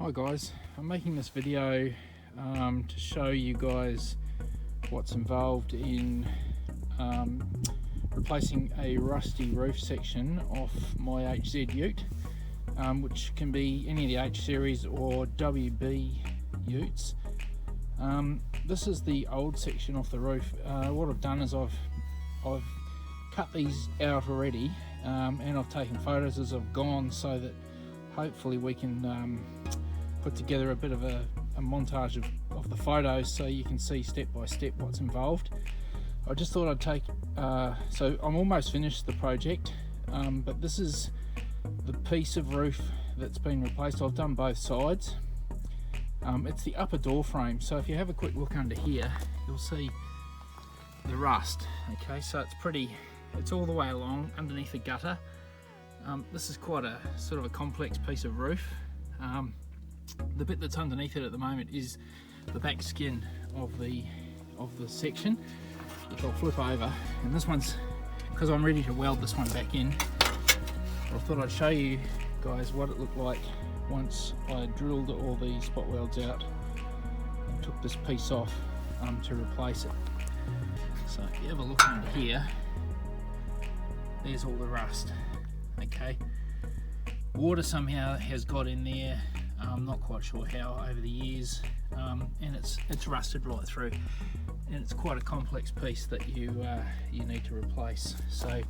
Hi guys, I'm making this video to show you guys what's involved in replacing a rusty roof section off my HZ Ute, which can be any of the H series or WB Utes. This is the old section off the roof. What I've done is I've cut these out already, and I've taken photos as I've gone so that hopefully we can put together a bit of a montage of the photos so you can see step by step what's involved. I just thought I'd take, so I'm almost finished the project, but this is the piece of roof that's been replaced. I've done both sides. It's the upper door frame, so if you have a quick look under here you'll see the rust. Okay, so it's all the way along underneath the gutter. This is quite a sort of a complex piece of roof. The bit that's underneath it at the moment is the back skin of the section, which I'll flip over, and this one's, because I'm ready to weld this one back in, I thought I'd show you guys what it looked like once I drilled all the spot welds out and took this piece off to replace it. So if you have a look under here, there's all the rust. Okay, water somehow has got in there. I'm not quite sure how over the years, and it's rusted right through, and it's quite a complex piece that you need to replace. So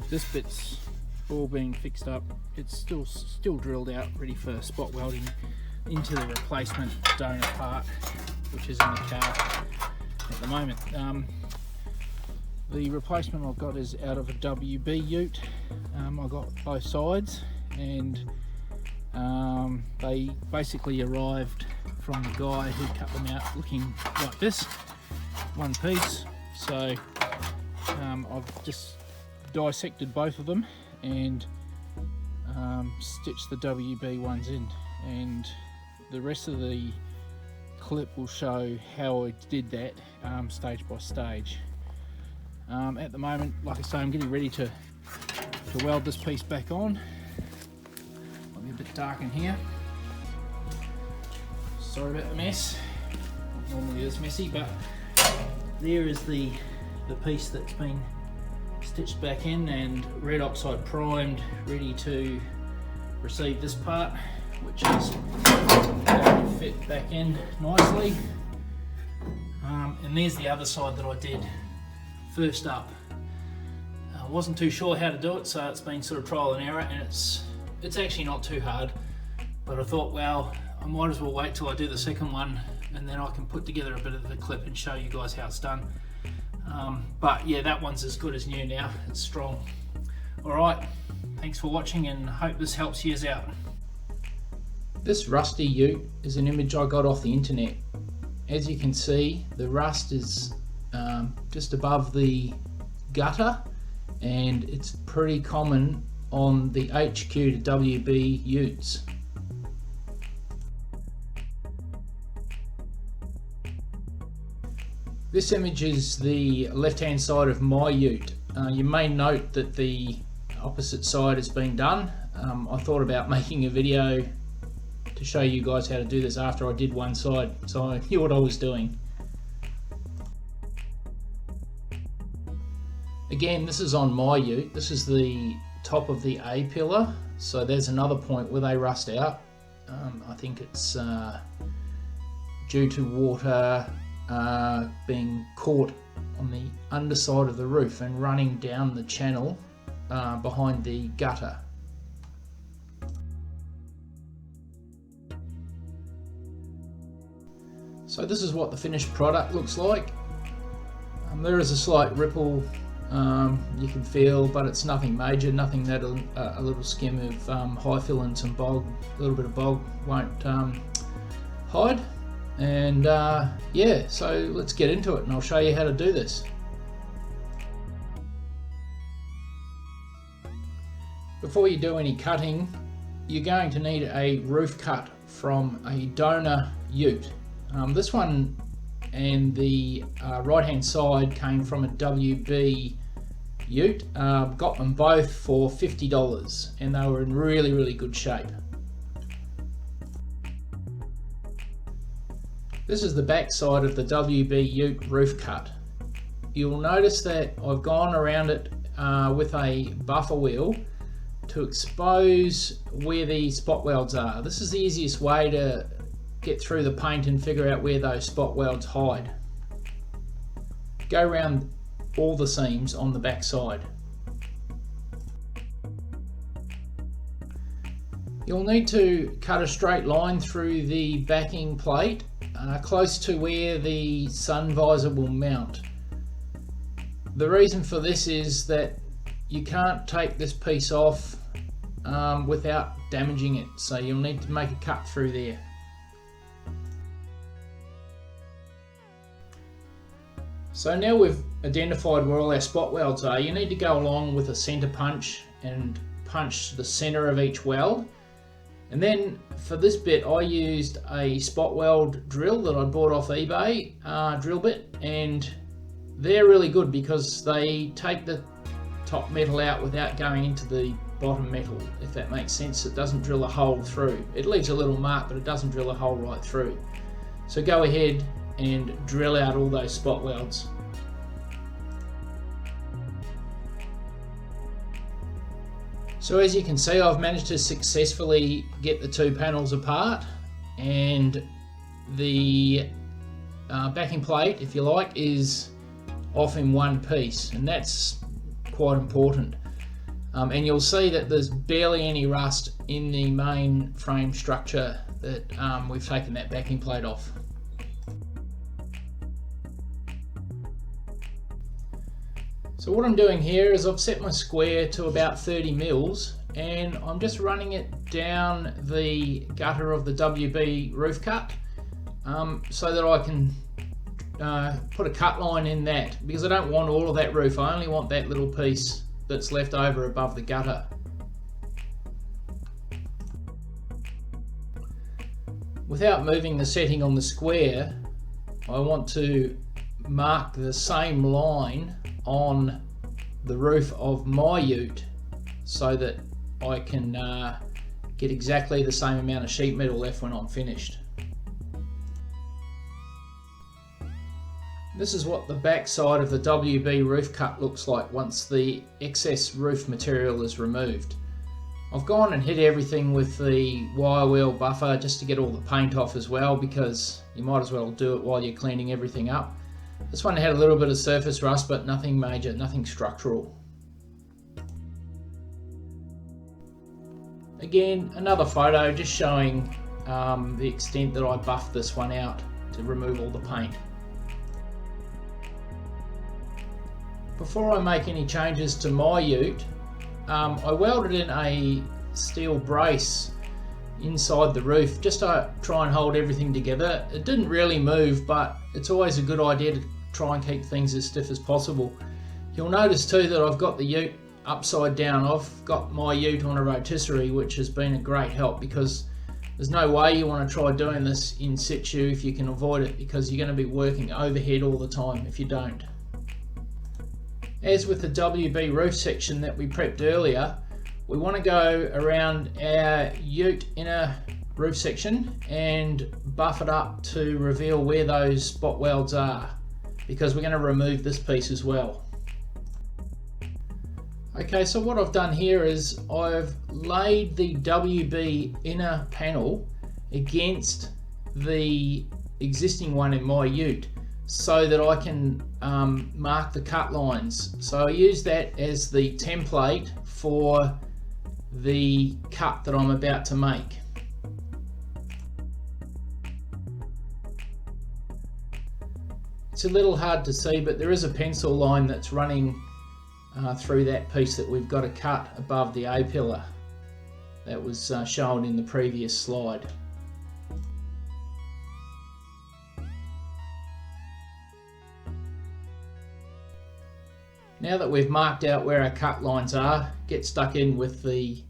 this bit's all being fixed up. It's still drilled out, ready for spot welding into the replacement donor part, which is in the car at the moment. The replacement I've got is out of a WB Ute. I got both sides, and they basically arrived from the guy who cut them out looking like this, one piece. So I've just dissected both of them and stitched the WB ones in, and the rest of the clip will show how I did that stage by stage. At the moment, like I say, I'm getting ready to weld this piece back on. Might be a bit dark in here. Sorry about the mess. Not normally this messy, but there is the piece that's been stitched back in and red oxide primed, ready to receive this part, which is going to fit back in nicely. And there's the other side that I did first up. I wasn't too sure how to do it, so it's been sort of trial and error, and it's actually not too hard, but I thought, well, I might as well wait till I do the second one, and then I can put together a bit of the clip and show you guys how it's done. But yeah, that one's as good as new now. It's strong. Alright, thanks for watching, and hope this helps you out. This rusty Ute is an image I got off the internet. As you can see, the rust is just above the gutter, and it's pretty common on the HQ to WB Utes. This image is the left hand side of my Ute. You may note that the opposite side has been done. I thought about making a video to show you guys how to do this after I did one side, so I knew what I was doing. Again, this is on my Ute. This is the top of the A pillar, so there's another point where they rust out. I think it's due to water being caught on the underside of the roof and running down the channel behind the gutter. So this is what the finished product looks like. There is a slight ripple you can feel, but it's nothing major, nothing that a little skim of high fill and some bog, a little bit of bog won't hide. And yeah, so let's get into it and I'll show you how to do this. Before you do any cutting, you're going to need a roof cut from a donor Ute. This one and the right hand side came from a WB Ute. Got them both for $50, and they were in really good shape. This is the back side of the WB Ute roof cut. You'll notice that I've gone around it with a buffer wheel to expose where the spot welds are. This is the easiest way to get through the paint and figure out where those spot welds hide. Go around all the seams on the back side. You'll need to cut a straight line through the backing plate close to where the sun visor will mount. The reason for this is that you can't take this piece off without damaging it, so you'll need to make a cut through there. So now we've identified where all our spot welds are, you need to go along with a center punch and punch the center of each weld. And then for this bit I used a spot weld drill that I bought off eBay, drill bit, and they're really good because they take the top metal out without going into the bottom metal, if that makes sense. It doesn't drill a hole through. It leaves a little mark, but it doesn't drill a hole right through. So go ahead and drill out all those spot welds. So as you can see, I've managed to successfully get the two panels apart, and the backing plate, if you like, is off in one piece, and that's quite important. And you'll see that there's barely any rust in the main frame structure that we've taken that backing plate off. So what I'm doing here is I've set my square to about 30 mils, and I'm just running it down the gutter of the WB roof cut so that I can put a cut line in that, because I don't want all of that roof. I only want that little piece that's left over above the gutter. Without moving the setting on the square, I want to mark the same line on the roof of my ute so that I can get exactly the same amount of sheet metal left when I'm finished. This is what the back side of the WB roof cut looks like once the excess roof material is removed. I've gone and hit everything with the wire wheel buffer just to get all the paint off as well, because you might as well do it while you're cleaning everything up. This one had a little bit of surface rust, but nothing major, nothing structural. Again, another photo just showing the extent that I buffed this one out to remove all the paint. Before I make any changes to my ute, I welded in a steel brace inside the roof just to try and hold everything together. It didn't really move, but it's always a good idea to try and keep things as stiff as possible. You'll notice too that I've got the ute upside down. I've got my ute on a rotisserie, which has been a great help, because there's no way you want to try doing this in situ if you can avoid it, because you're going to be working overhead all the time if you don't. As with the WB roof section that we prepped earlier, we want to go around our ute inner roof section and buff it up to reveal where those spot welds are, because we're going to remove this piece as well. Okay, so what I've done here is I've laid the WB inner panel against the existing one in my ute so that I can mark the cut lines. So I use that as the template for the cut that I'm about to make. It's a little hard to see, but there is a pencil line that's running through that piece that we've got to cut above the A-pillar that was shown in the previous slide. Now that we've marked out where our cut lines are, get stuck in with the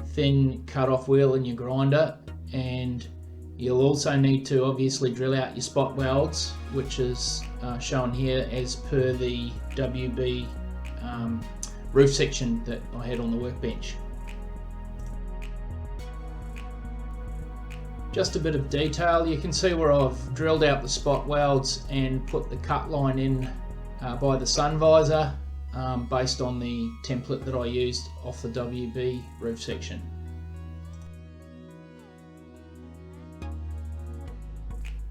thin cut-off wheel in your grinder, and you'll also need to obviously drill out your spot welds, which is shown here as per the WB roof section that I had on the workbench. just a bit of detail. You can see where I've drilled out the spot welds and put the cut line in by the sun visor based on the template that I used off the WB roof section.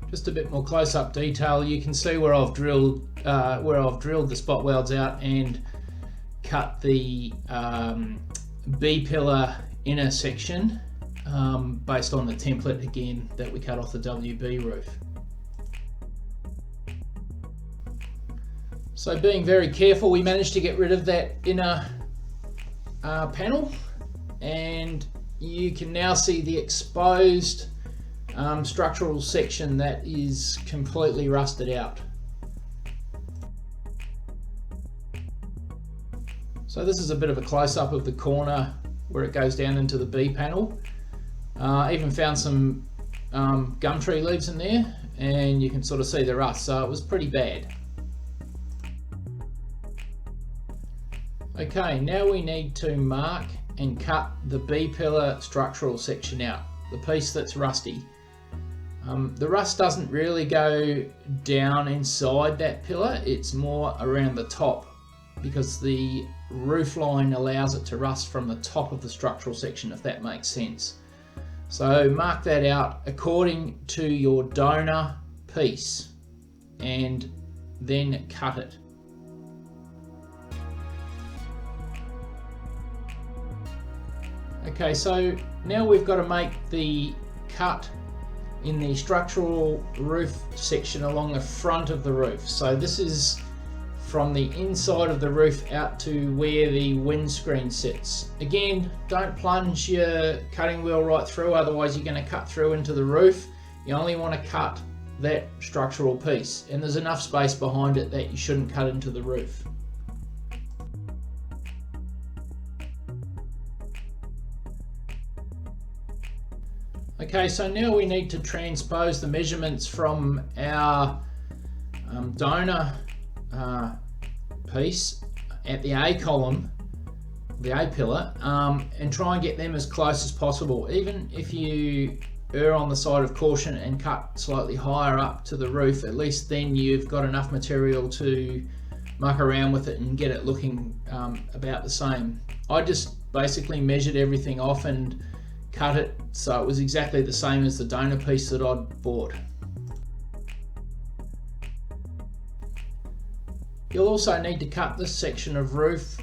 Just a bit more close-up detail. You can see where I've drilled the spot welds out and cut the B-pillar inner section based on the template again that we cut off the WB roof. So being very careful, we managed to get rid of that inner panel, and you can now see the exposed structural section that is completely rusted out. So this is a bit of a close-up of the corner where it goes down into the B panel. I even found some gum tree leaves in there, and you can sort of see the rust, so it was pretty bad. Okay, now we need to mark and cut the B-pillar structural section out, the piece that's rusty. The rust doesn't really go down inside that pillar, it's more around the top, because the roof line allows it to rust from the top of the structural section, if that makes sense. So mark that out according to your donor piece and then cut it. Okay, so now we've got to make the cut in the structural roof section along the front of the roof. So this is from the inside of the roof out to where the windscreen sits. Again, don't plunge your cutting wheel right through, otherwise you're going to cut through into the roof. You only want to cut that structural piece, and there's enough space behind it that you shouldn't cut into the roof. Okay, so now we need to transpose the measurements from our donor piece at the A column, the A pillar, and try and get them as close as possible. Even if you err on the side of caution and cut slightly higher up to the roof, at least then you've got enough material to muck around with it and get it looking about the same. I just basically measured everything off and cut it so it was exactly the same as the donor piece that I'd bought. You'll also need to cut this section of roof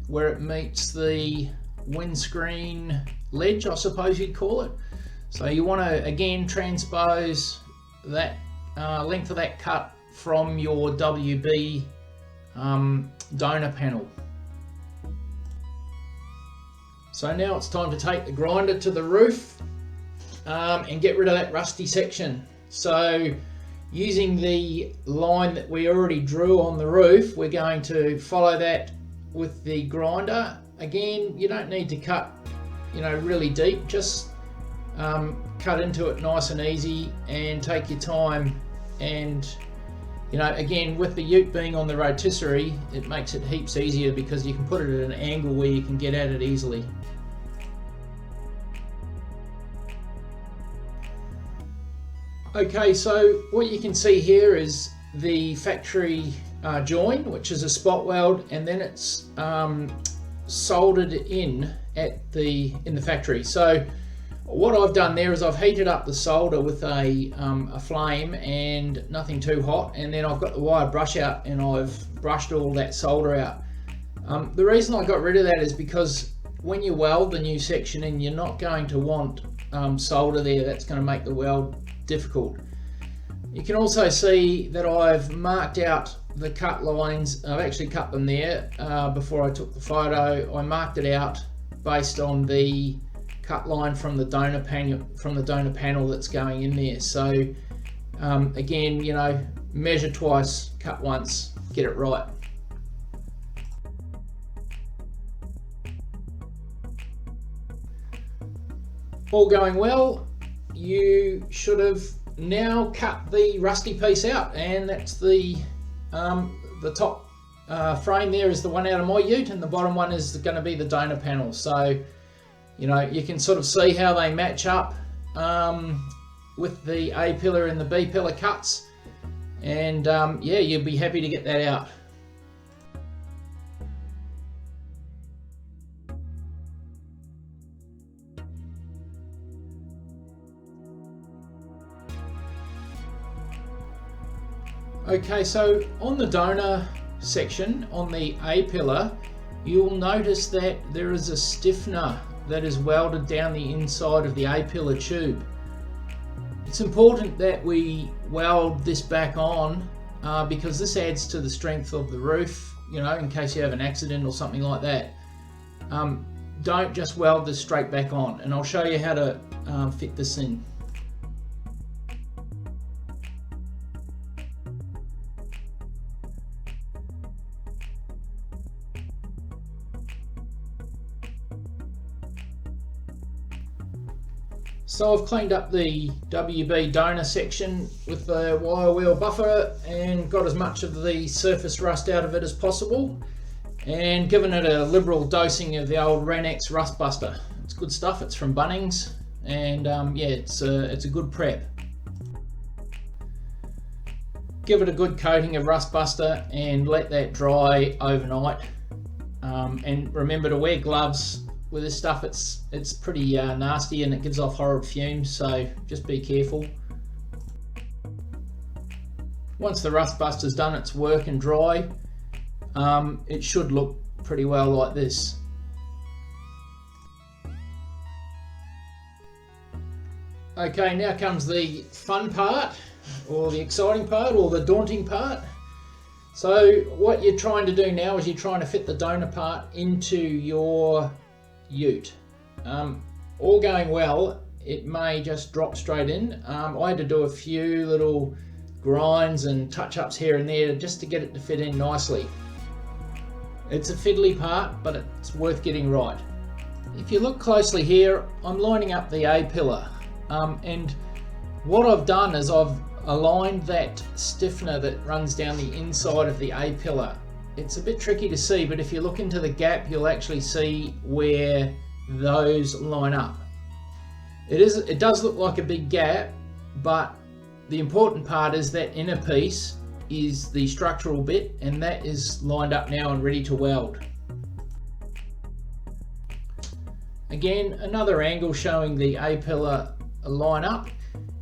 where it meets the windscreen ledge, I suppose you'd call it. So you want to again transpose that length of that cut from your WB donor panel. So now it's time to take the grinder to the roof and get rid of that rusty section. So using the line that we already drew on the roof, we're going to follow that with the grinder. Again, you don't need to cut, really deep, just cut into it nice and easy and take your time. And again, with the ute being on the rotisserie, it makes it heaps easier because you can put it at an angle where you can get at it easily. Okay, so what you can see here is the factory join, which is a spot weld, and then it's soldered in the factory. So what I've done there is I've heated up the solder with a flame and nothing too hot, and then I've got the wire brush out and I've brushed all that solder out. The reason I got rid of that is because when you weld the new section in, you're not going to want solder there. That's going to make the weld difficult. You can also see that I've marked out the cut lines. I've actually cut them there before I took the photo. I marked it out based on the cut line from the donor panel that's going in there. So again, measure twice, cut once, get it right. All going well, you should have now cut the rusty piece out, and that's the top frame there is the one out of my ute, and the bottom one is going to be the donor panel. So you can sort of see how they match up with the A pillar and the B pillar cuts, and yeah, you'll be happy to get that out. Okay, so on the donor section, on the A pillar, you'll notice that there is a stiffener that is welded down the inside of the A pillar tube. It's important that we weld this back on because this adds to the strength of the roof, you know, in case you have an accident or something like that. Don't just weld this straight back on, and I'll show you how to fit this in. So I've cleaned up the WB donor section with the wire wheel buffer and got as much of the surface rust out of it as possible, and given it a liberal dosing of the old Ranex Rust Buster. It's good stuff, it's from Bunnings, and yeah, it's a good prep. Give it a good coating of Rust Buster and let that dry overnight, and remember to wear gloves. With this stuff, it's pretty nasty and it gives off horrid fumes, so just be careful. Once the Rust Buster's done its work and dry, it should look pretty well like this. Okay, now comes the fun part, or the exciting part, or the daunting part. So what you're trying to do now is you're trying to fit the donor part into your Ute. All going well, it may just drop straight in. I had to do a few little grinds and touch-ups here and there just to get it to fit in nicely. It's a fiddly part, but it's worth getting right. If you look closely here, I'm lining up the A pillar, and what I've done is I've aligned that stiffener that runs down the inside of the A pillar. It's a bit tricky to see, but if you look into the gap, you'll actually see where those line up. It does look like a big gap, but the important part is that inner piece is the structural bit, and that is lined up now and ready to weld. Again, another angle showing the A pillar line up.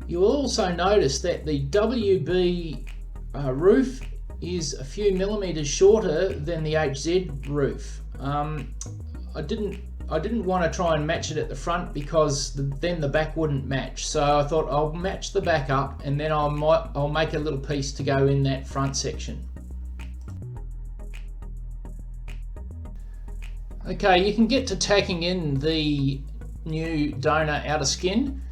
You'll also notice that the WB roof is a few millimeters shorter than the HZ roof. I didn't want to try and match it at the front because then the back wouldn't match. So I thought I'll match the back up, and then I'll make a little piece to go in that front section. Okay, you can get to tacking in the new donor outer skin.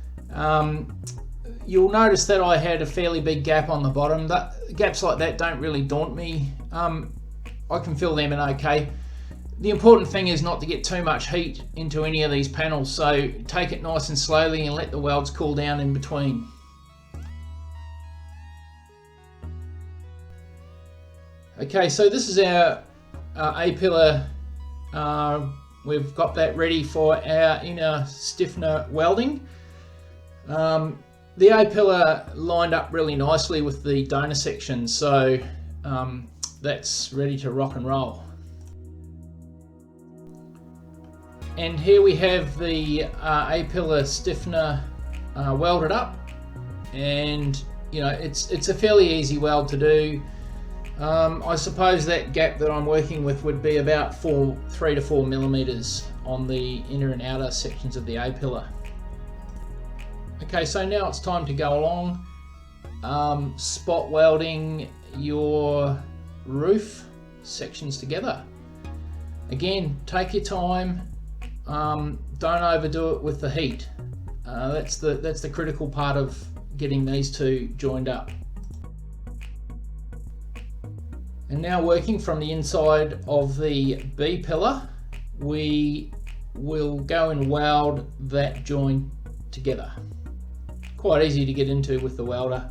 You'll notice that I had a fairly big gap on the bottom. Gaps like that don't really daunt me. I can fill them in okay. The important thing is not to get too much heat into any of these panels, so take it nice and slowly and let the welds cool down in between. Okay, so this is our A pillar. We've got that ready for our inner stiffener welding. The A pillar lined up really nicely with the donor section, so that's ready to rock and roll. And here we have the A pillar stiffener welded up, and you know it's a fairly easy weld to do. I suppose that gap that I'm working with would be about 3 to 4 millimeters on the inner and outer sections of the A pillar. Okay, so now it's time to go along, spot welding your roof sections together. Again, take your time, don't overdo it with the heat. That's the critical part of getting these two joined up. And now working from the inside of the B pillar, we will go and weld that joint together. Quite easy to get into with the welder.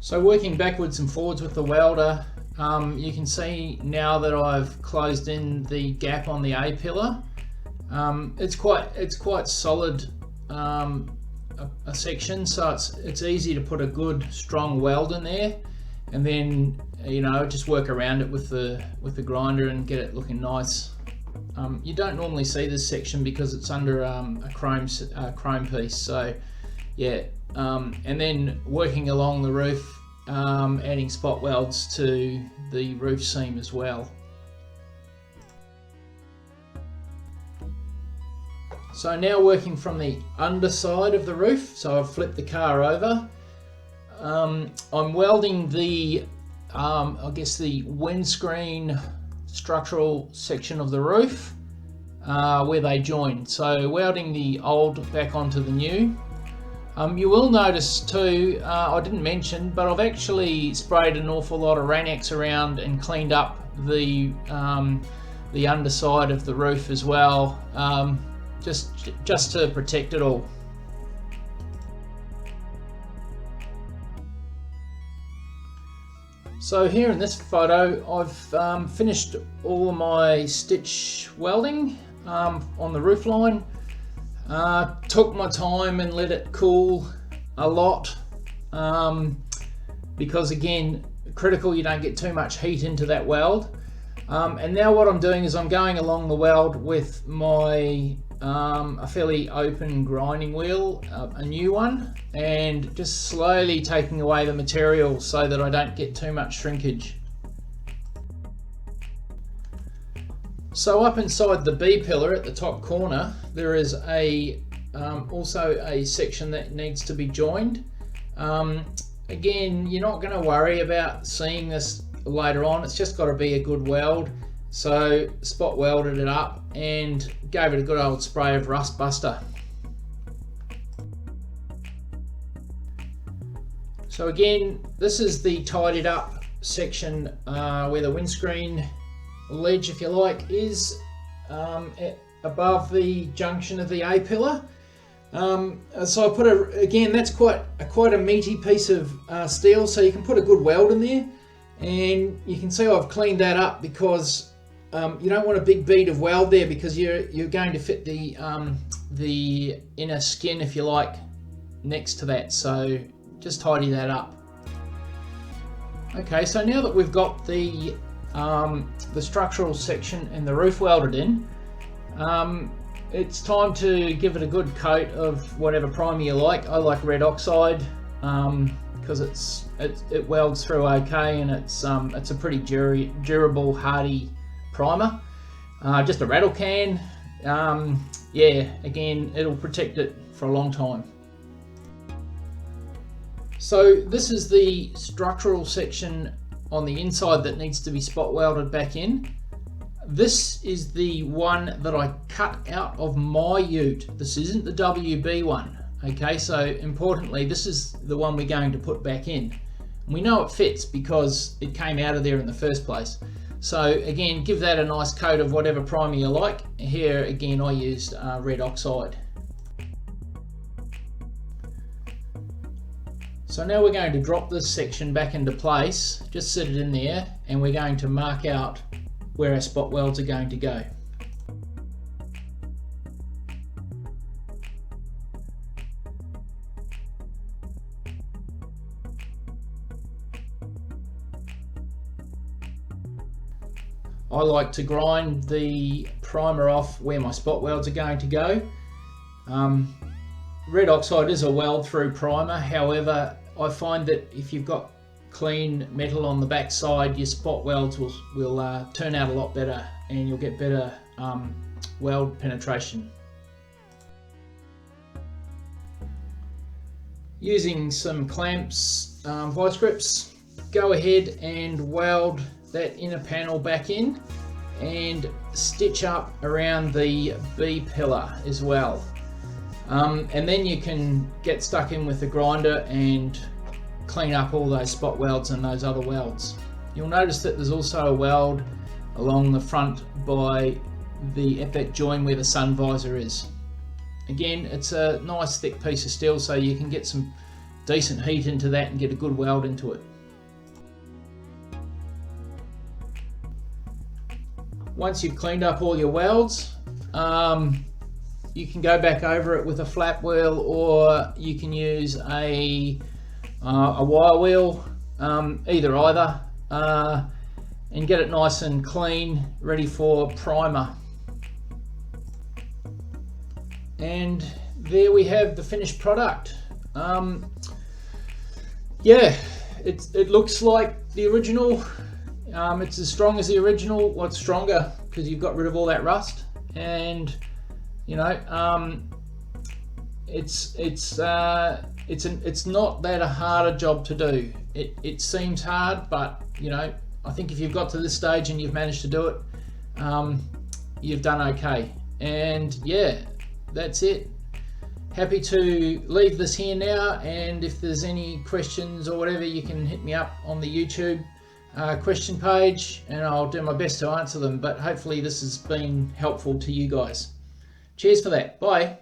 So working backwards and forwards with the welder, you can see now that I've closed in the gap on the A pillar. It's quite solid, a section, so it's easy to put a good strong weld in there, and then just work around it with the grinder and get it looking nice. You don't normally see this section because it's under a chrome piece, so yeah. And then working along the roof, adding spot welds to the roof seam as well. So now working from the underside of the roof, so I've flipped the car over. I'm welding the, I guess the windscreen structural section of the roof where they join. So welding the old back onto the new. You will notice too, I didn't mention, but I've actually sprayed an awful lot of Ranex around and cleaned up the underside of the roof as well. Just to protect it all. So here in this photo, I've finished all of my stitch welding on the roof line. Took my time and let it cool a lot, because again, critical you don't get too much heat into that weld. And now what I'm doing is I'm going along the weld with my a fairly open grinding wheel, a new one, and just slowly taking away the material so that I don't get too much shrinkage. So up inside the B pillar at the top corner, there is also a section that needs to be joined. Again, you're not going to worry about seeing this later on, it's just got to be a good weld. So spot welded it up and gave it a good old spray of rust buster. So again, this is the tidied up section where the windscreen ledge, if you like, is above the junction of the A pillar. So I put again, that's quite a meaty piece of steel, so you can put a good weld in there. And you can see I've cleaned that up because you don't want a big bead of weld there, because you're going to fit the inner skin, if you like, next to that. So just tidy that up. Okay, so now that we've got the structural section and the roof welded in, it's time to give it a good coat of whatever primer you like. I like red oxide, because it welds through okay, and it's a pretty durable, hardy primer. Just a rattle can, yeah, again, it'll protect it for a long time. So this is the structural section on the inside that needs to be spot welded back in. This is the one that I cut out of my Ute. This isn't the WB one. Okay, so importantly, this is the one we're going to put back in. We know it fits because it came out of there in the first place. So again, give that a nice coat of whatever primer you like. Here again, I used red oxide. So now we're going to drop this section back into place, just sit it in there, and we're going to mark out where our spot welds are going to go. I like to grind the primer off where my spot welds are going to go. Red oxide is a weld through primer, however I find that if you've got clean metal on the back side, your spot welds will turn out a lot better, and you'll get better weld penetration. Using some clamps, vice grips, go ahead and weld that inner panel back in and stitch up around the B pillar as well. And then you can get stuck in with the grinder and clean up all those spot welds and those other welds. You'll notice that there's also a weld along the front by at that join where the sun visor is. Again, it's a nice thick piece of steel, so you can get some decent heat into that and get a good weld into it. Once you've cleaned up all your welds, You can go back over it with a flat wheel, or you can use a wire wheel, either, and get it nice and clean, ready for primer. And there we have the finished product. Yeah, it looks like the original. It's as strong as the original. Well, it's stronger because you've got rid of all that rust, and you know, it's not that a harder job to do. It seems hard, but you know, I think if you've got to this stage and you've managed to do it, you've done okay. And yeah, that's it. Happy to leave this here now, and if there's any questions or whatever, you can hit me up on the YouTube question page, and I'll do my best to answer them. But hopefully this has been helpful to you guys. Cheers for that. Bye.